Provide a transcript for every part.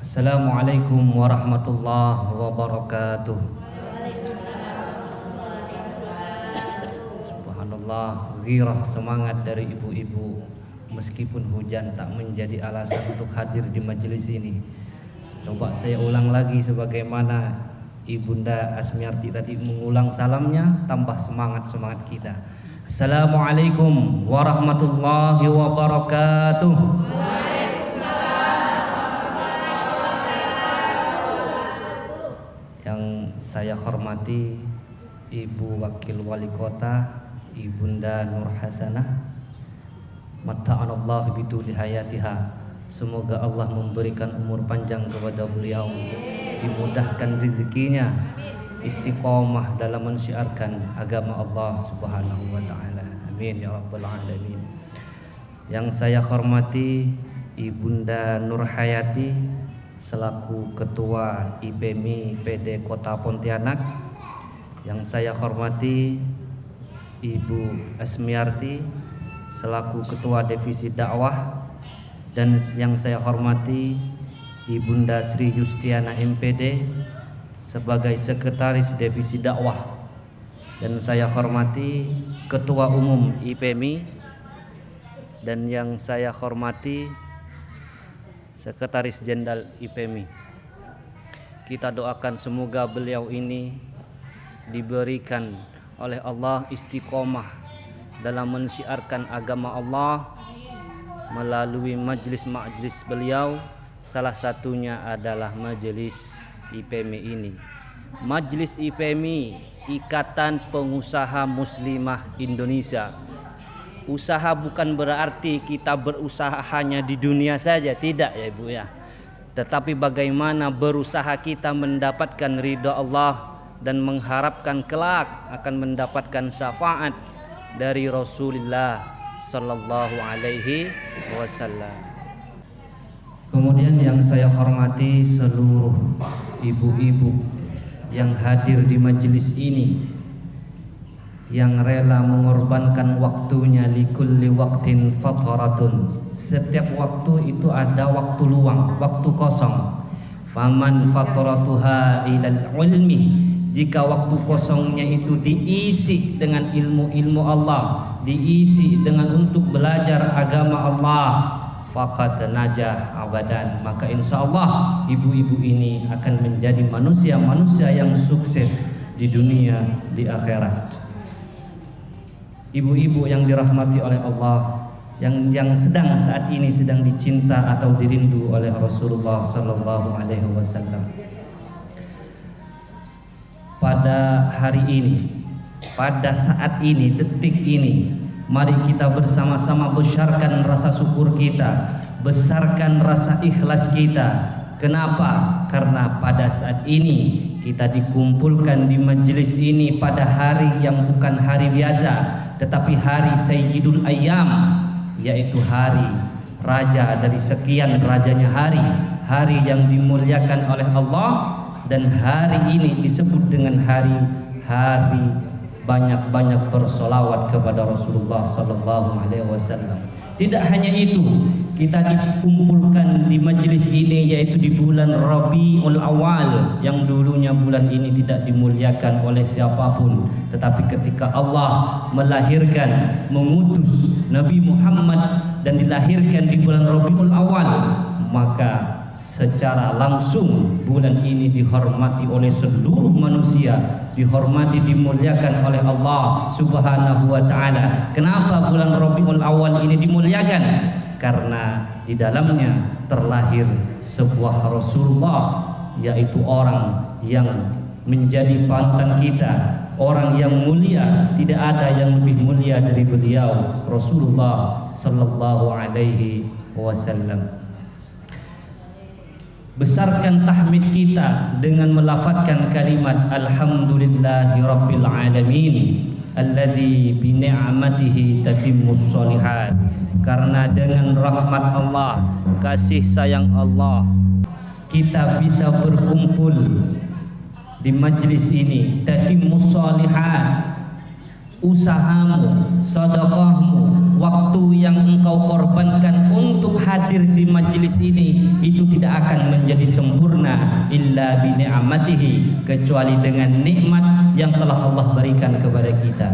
Assalamualaikum warahmatullahi wabarakatuh. Subhanallah, ghirah semangat dari ibu-ibu. Meskipun hujan tak menjadi alasan untuk hadir di majelis ini. Coba saya ulang lagi sebagaimana Ibunda Asmiarti tadi mengulang salamnya, tambah semangat kita. Assalamualaikum warahmatullahi wabarakatuh. Yang saya hormati Ibu Wakil Wali Kota Ibunda Nur Hasanah, mata'anallahu bituli hayatiha. Semoga Allah memberikan umur panjang kepada beliau, dimudahkan rezekinya, istiqomah dalam mensyiarkan agama Allah Subhanahu wa taala. Amin ya rabbal alamin. Yang saya hormati Ibunda Nur Hayati selaku Ketua IPMI PD Kota Pontianak. Yang saya hormati Ibu Asmiarti selaku Ketua Divisi Dakwah, dan yang saya hormati Ibunda Sri Yustiana MPD sebagai Sekretaris Divisi Dakwah, dan saya hormati Ketua Umum IPMI, dan yang saya hormati Sekretaris Jenderal IPMI. Kita doakan semoga beliau ini diberikan oleh Allah istiqomah dalam mensyiarkan agama Allah melalui majelis-majelis beliau. Salah satunya adalah majelis IPMI ini. Majelis IPMI, Ikatan Pengusaha Muslimah Indonesia. Usaha bukan berarti kita berusaha hanya di dunia saja, tidak ya Ibu ya. Tetapi bagaimana berusaha kita mendapatkan ridha Allah dan mengharapkan kelak akan mendapatkan syafaat dari Rasulullah sallallahu alaihi wasallam. Kemudian yang saya hormati seluruh ibu-ibu yang hadir di majelis ini, yang rela mengorbankan waktunya, likulli waqtin fataratun. Setiap waktu itu ada waktu luang, waktu kosong. Faman fataratuha ilal ilmi. Jika waktu kosongnya itu diisi dengan ilmu-ilmu Allah, diisi dengan untuk belajar agama Allah, faqad najah abadan, maka insya Allah ibu-ibu ini akan menjadi manusia-manusia yang sukses di dunia, di akhirat. Ibu-ibu yang dirahmati oleh Allah, yang sedang saat ini sedang dicinta atau dirindu oleh Rasulullah sallallahu alaihi wasallam. Pada hari ini, pada saat ini, detik ini, mari kita bersama-sama besarkan rasa syukur kita, besarkan rasa ikhlas kita. Kenapa? Karena pada saat ini kita dikumpulkan di majelis ini pada hari yang bukan hari biasa, tetapi hari Sayyidul Ayyam, yaitu hari raja dari sekian rajanya hari, hari yang dimuliakan oleh Allah. Dan hari ini disebut dengan hari banyak-banyak bersolawat kepada Rasulullah sallallahu alaihi wasallam. Tidak hanya itu, kita dikumpulkan di majelis ini yaitu di bulan Rabiul Awal, yang dulunya bulan ini tidak dimuliakan oleh siapapun, tetapi ketika Allah melahirkan, mengutus Nabi Muhammad dan dilahirkan di bulan Rabiul Awal, maka secara langsung bulan ini dihormati oleh seluruh manusia, dihormati, dimuliakan oleh Allah Subhanahu wa taala. Kenapa bulan Rabiul Awal ini dimuliakan? Karena di dalamnya terlahir sebuah Rasulullah, yaitu orang yang menjadi panutan kita, orang yang mulia. Tidak ada yang lebih mulia dari beliau, Rasulullah sallallahu alaihi wasallam. Besarkan tahmid kita dengan melafazkan kalimat Alhamdulillahi Rabbil Alamin alladzi bi ni'matihi tatimmus sholihat. Karena dengan rahmat Allah, kasih sayang Allah, kita bisa berkumpul di majelis ini. Tatimmus sholihat, usahamu, sedekahmu, waktu yang engkau korbankan untuk hadir di majelis ini itu tidak akan menjadi sempurna illa bi ni'matihi, kecuali dengan nikmat yang telah Allah berikan kepada kita.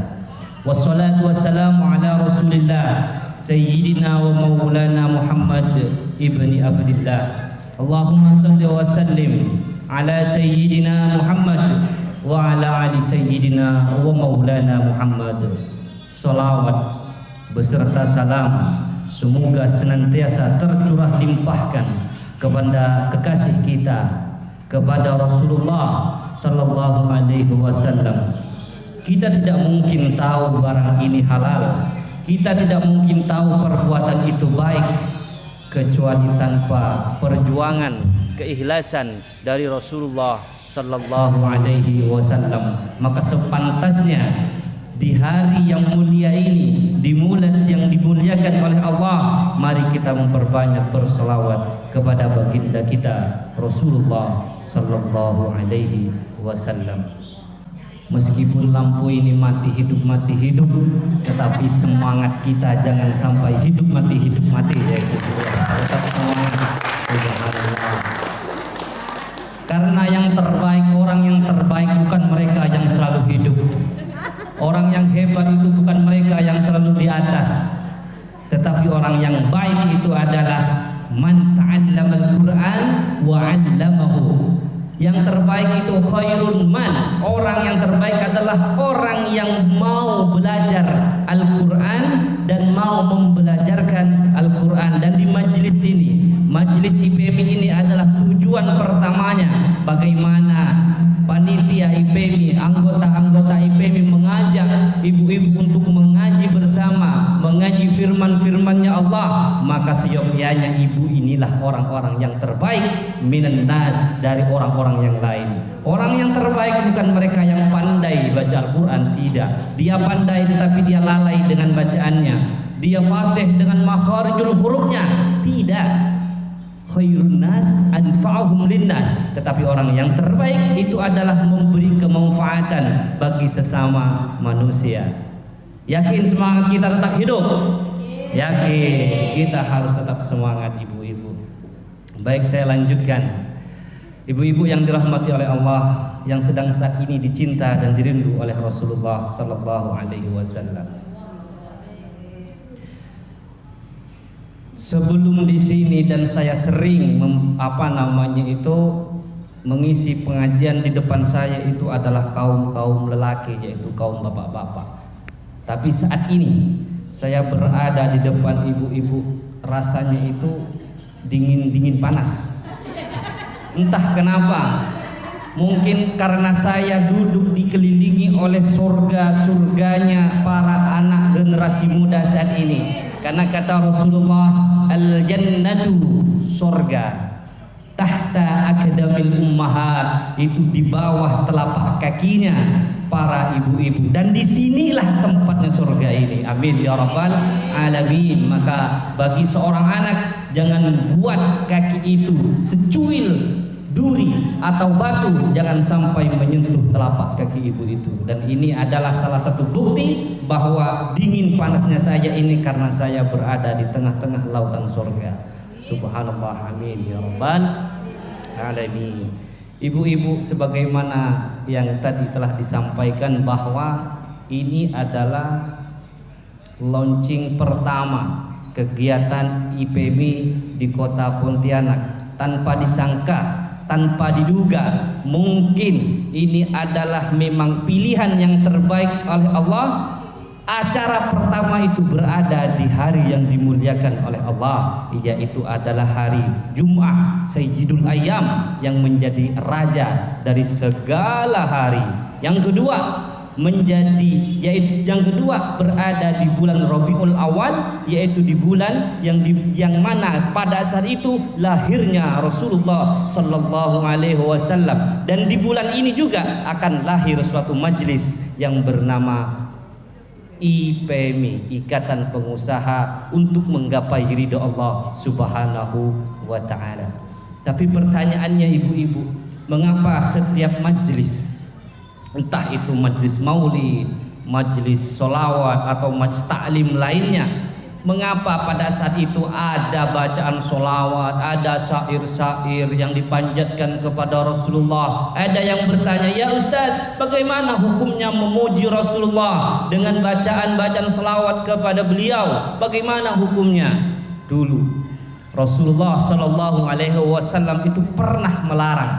Wassalatu wassalamu ala Rasulillah Sayyidina wa maulana Muhammad ibni Abdillah. Allahumma salli wa sallim ala Sayyidina Muhammad wa ala ali Sayyidina wa maulana Muhammad. Salawat beserta salam semoga senantiasa tercurah limpahkan kepada kekasih kita, kepada Rasulullah sallallahu alaihi wasallam. Kita tidak mungkin tahu barang ini halal, kita tidak mungkin tahu perbuatan itu baik kecuali tanpa perjuangan, keikhlasan dari Rasulullah sallallahu alaihi wasallam. Maka sepantasnya di hari yang mulia ini, di bulan yang dimuliakan oleh Allah, mari kita memperbanyak berselawat kepada baginda kita Rasulullah sallallahu alaihi wasallam. Meskipun lampu ini mati hidup, tetapi semangat kita jangan sampai hidup mati, yaitu tetap semangat. Karena yang terbaik, orang yang terbaik bukan mereka yang selalu hidup. Orang yang hebat itu bukan mereka yang selalu di atas, tetapi orang yang baik itu adalah man ta'allamal Qur'an wa 'allamahu. Yang terbaik itu khairun man, orang yang terbaik adalah orang yang mau belajar Al-Quran dan mau membelajarkan Al-Quran. Dan di majelis ini, majelis IPMI ini adalah tujuan pertamanya bagaimana panitia IPMI, anggota-anggota IPMI mengajak ibu-ibu untuk mengaji bersama, mengaji firman-firmannya Allah. Maka seyogyanya ibu inilah orang-orang yang terbaik minan nas, dari orang-orang yang lain. Orang yang terbaik bukan mereka yang pandai baca Al-Quran, tidak. Dia pandai tetapi dia lalai dengan bacaannya, dia fasih dengan makharijul hurufnya, tidak. Khairun nas anfa'uhum linnas, tetapi orang yang terbaik itu adalah memberi kemanfaatan bagi sesama manusia. Yakin semangat kita tetap hidup? Yakin, kita harus tetap semangat ibu-ibu. Baik, saya lanjutkan. Ibu-ibu yang dirahmati oleh Allah, yang sedang saat ini dicinta dan dirindu oleh Rasulullah sallallahu alaihi wasallam. Sebelum di sini dan saya sering mengisi pengajian, di depan saya itu adalah kaum lelaki, yaitu kaum bapak-bapak. Tapi saat ini saya berada di depan ibu-ibu, rasanya itu dingin panas. Entah kenapa, mungkin karena saya duduk dikelilingi oleh surganya para anak generasi muda saat ini. Karena kata Rasulullah, al-jannatu, surga, tahta akdamil ummahat, itu di bawah telapak kakinya para ibu-ibu. Dan disinilah tempatnya surga ini. Amin ya rabbal alamin. Maka bagi seorang anak, jangan buat kaki itu secuil duri atau batu, jangan sampai menyentuh telapak kaki ibu itu. Dan ini adalah salah satu bukti bahwa dingin panasnya saya ini karena saya berada di tengah-tengah lautan surga. Subhanallah, amin ya rabbal alamin. Ibu-ibu, sebagaimana yang tadi telah disampaikan bahwa ini adalah launching pertama kegiatan IPMI di Kota Pontianak. Tanpa disangka, tanpa diduga, mungkin ini adalah memang pilihan yang terbaik oleh Allah. Acara pertama itu berada di hari yang dimuliakan oleh Allah, yaitu adalah hari Jumat, Sayyidul Ayyam, yang menjadi raja dari segala hari. Yang kedua berada di bulan Rabiul Awal, yaitu di bulan yang mana pada saat itu lahirnya Rasulullah sallallahu alaihi wasallam. Dan di bulan ini juga akan lahir suatu majelis yang bernama IPMI, Ikatan Pengusaha untuk menggapai ridha Allah Subhanahu wa taala. Tapi pertanyaannya ibu-ibu, mengapa setiap majelis, entah itu majelis maulid, majelis sholawat atau majelis taklim lainnya, Mengapa pada saat itu ada bacaan solawat, ada syair-syair yang dipanjatkan kepada Rasulullah? Ada yang bertanya, ya Ustaz, bagaimana hukumnya memuji Rasulullah dengan bacaan-bacaan solawat kepada beliau? Bagaimana hukumnya? Dulu Rasulullah Shallallahu Alaihi Wasallam itu pernah melarang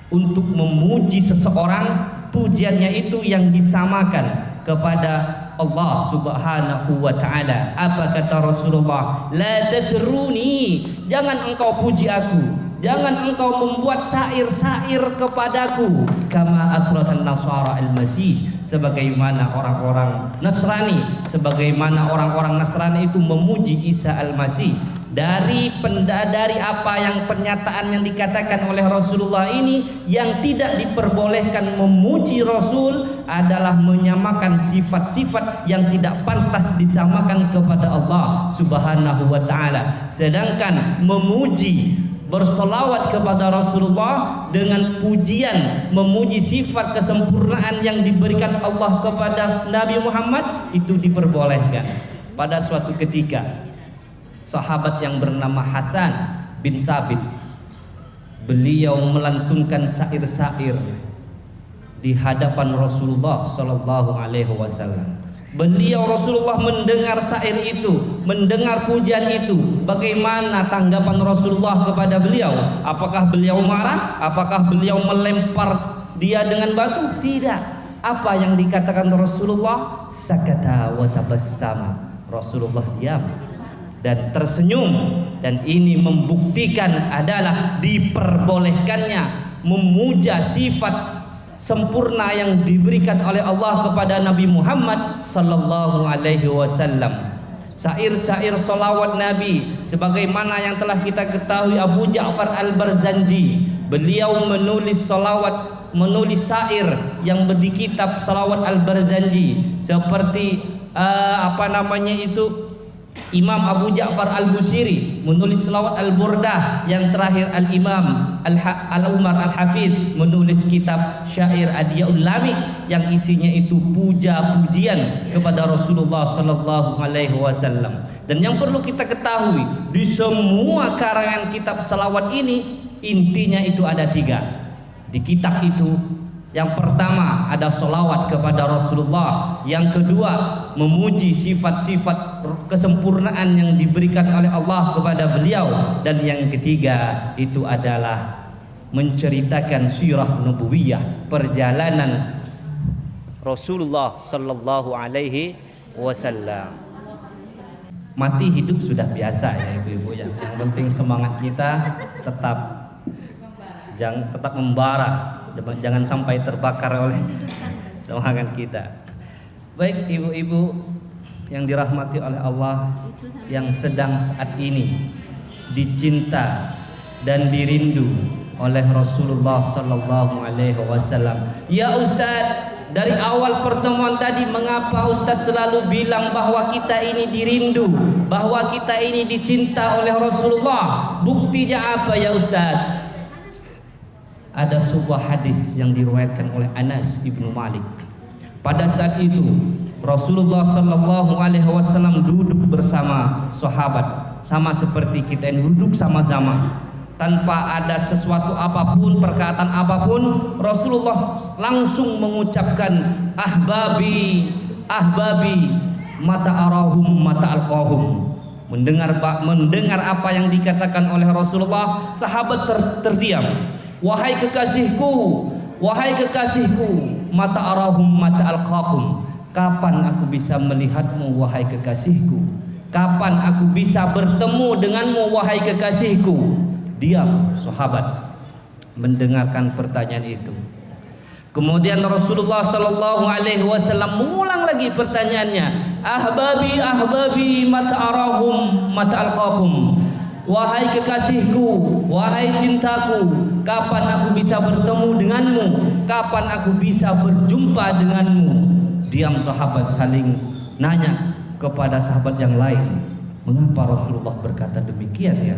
untuk memuji seseorang, pujiannya itu yang disamakan kepada Allah Subhanahu wa taala. Apa kata Rasulullah? La tadruni, jangan engkau puji aku, jangan engkau membuat syair-syair kepadaku, kama atratan nasara al-masih, sebagaimana orang-orang Nasrani, sebagaimana orang-orang Nasrani itu memuji Isa al-Masih. Dari apa yang pernyataan yang dikatakan oleh Rasulullah ini, yang tidak diperbolehkan memuji Rasul adalah menyamakan sifat-sifat yang tidak pantas disamakan kepada Allah Subhanahu wa taala. Sedangkan memuji, bersolawat kepada Rasulullah dengan pujian, memuji sifat kesempurnaan yang diberikan Allah kepada Nabi Muhammad, itu diperbolehkan. Pada suatu ketika sahabat yang bernama Hasan bin Sabit, beliau melantunkan syair-syair di hadapan Rasulullah Sallallahu Alaihi Wasallam. Rasulullah mendengar syair itu, mendengar pujian itu. Bagaimana tanggapan Rasulullah kepada beliau? Apakah beliau marah? Apakah beliau melempar dia dengan batu? Tidak. Apa yang dikatakan Rasulullah? Sakata wa tabassama. Rasulullah diam dan tersenyum, dan ini membuktikan adalah diperbolehkannya memuja sifat sempurna yang diberikan oleh Allah kepada Nabi Muhammad sallallahu alaihi wasallam. Syair-syair salawat Nabi sebagaimana yang telah kita ketahui, Abu Ja'far Al-Barzanji, beliau menulis salawat, menulis syair yang di kitab Salawat Al-Barzanji, seperti Imam Abu Ja'far Al-Busiri menulis selawat Al-Burdah, yang terakhir Al-Imam Al-Umar Al-Hafidh menulis kitab Syair Adiyaul Lami yang isinya itu puja-pujian kepada Rasulullah Sallallahu Alaihi Wasallam. Dan yang perlu kita ketahui, di semua karangan kitab selawat ini intinya itu ada 3. Di kitab itu, yang pertama ada solawat kepada Rasulullah, yang kedua memuji sifat-sifat kesempurnaan yang diberikan oleh Allah kepada beliau, dan yang ketiga itu adalah menceritakan sirah nubuwiyah, perjalanan Rasulullah Sallallahu Alaihi Wasallam. Mati hidup sudah biasa ya ibu-ibu ya. Yang penting semangat kita tetap membara, jangan sampai terbakar oleh semangat kita. Baik ibu-ibu yang dirahmati oleh Allah, yang sedang saat ini dicinta dan dirindu oleh Rasulullah Sallallahu Alaihi Wasallam. Ya Ustaz, dari awal pertemuan tadi mengapa Ustaz selalu bilang bahwa kita ini dirindu, bahwa kita ini dicinta oleh Rasulullah? Buktinya apa ya Ustaz? Ada sebuah hadis yang diriwayatkan oleh Anas ibnu Malik. Pada saat itu Rasulullah Sallallahu Alaihi Wasallam duduk bersama sahabat, sama seperti kita yang duduk sama-sama, tanpa ada sesuatu apapun, perkataan apapun. Rasulullah langsung mengucapkan, ahbabi, ahbabi, mata arahum, mata alqahum. Mendengar apa yang dikatakan oleh Rasulullah, sahabat terdiam. Wahai kekasihku, wahai kekasihku, mata arahum mata alqakum. Kapan aku bisa melihatmu wahai kekasihku? Kapan aku bisa bertemu denganmu wahai kekasihku? Diam sahabat mendengarkan pertanyaan itu. Kemudian Rasulullah Sallallahu Alaihi Wasallam mengulang lagi pertanyaannya, ahbabi, ahbabi, mata arahum mata alqakum. Wahai kekasihku, wahai cintaku, kapan aku bisa bertemu denganmu? Kapan aku bisa berjumpa denganmu? Diam sahabat saling nanya kepada sahabat yang lain, mengapa Rasulullah berkata demikian ya?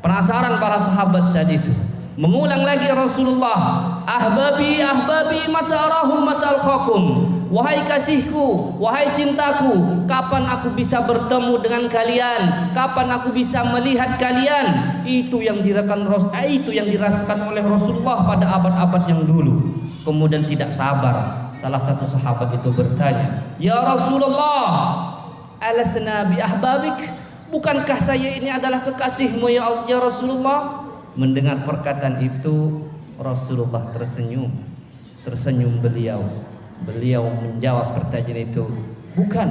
Penasaran para sahabat saat itu. Mengulang lagi Rasulullah, ahbabi, ahbabi, mata arahum mata alqakum. wahai kasihku, wahai cintaku, kapan aku bisa bertemu dengan kalian? Kapan aku bisa melihat kalian? Itu yang dirasakan oleh Rasulullah pada abad-abad yang dulu. Kemudian tidak sabar, salah satu sahabat itu bertanya, "Ya Rasulullah, alasna bi ahbabik? Bukankah saya ini adalah kekasihmu ya Rasulullah?" Mendengar perkataan itu, Rasulullah tersenyum beliau menjawab pertanyaan itu, "Bukan,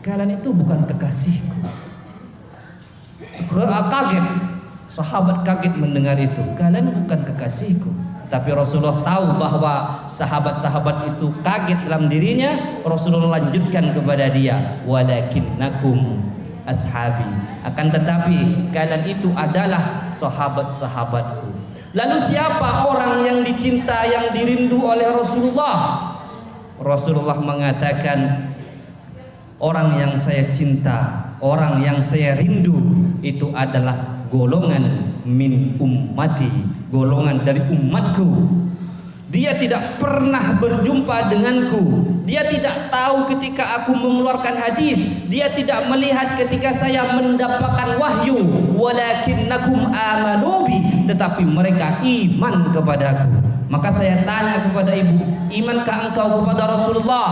kalian itu bukan kekasihku." Kaget, sahabat kaget mendengar itu, "Kalian bukan kekasihku." Tapi Rasulullah tahu bahwa sahabat-sahabat itu kaget dalam dirinya. Rasulullah lanjutkan kepada dia, "Walakinnakum ashabi." Akan tetapi kalian itu adalah sahabat-sahabatku. Lalu siapa orang yang dicinta, yang dirindu oleh Rasulullah? Rasulullah mengatakan, orang yang saya cinta, orang yang saya rindu itu adalah golongan min ummati, golongan dari umatku. Dia tidak pernah berjumpa denganku, dia tidak tahu ketika aku mengeluarkan hadis, dia tidak melihat ketika saya mendapatkan wahyu. Walakinnakum amanu bi, tetapi mereka iman kepadaku. Maka saya tanya kepada ibu, imankah engkau kepada Rasulullah?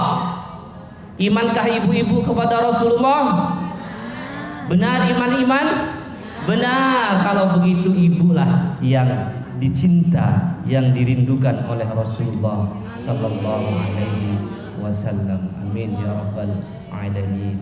Imankah ibu-ibu kepada Rasulullah? Benar iman-iman? Benar. Kalau begitu ibulah yang dicinta, yang dirindukan oleh Rasulullah sallallahu alaihi wasallam. Amin ya rabbal alamin.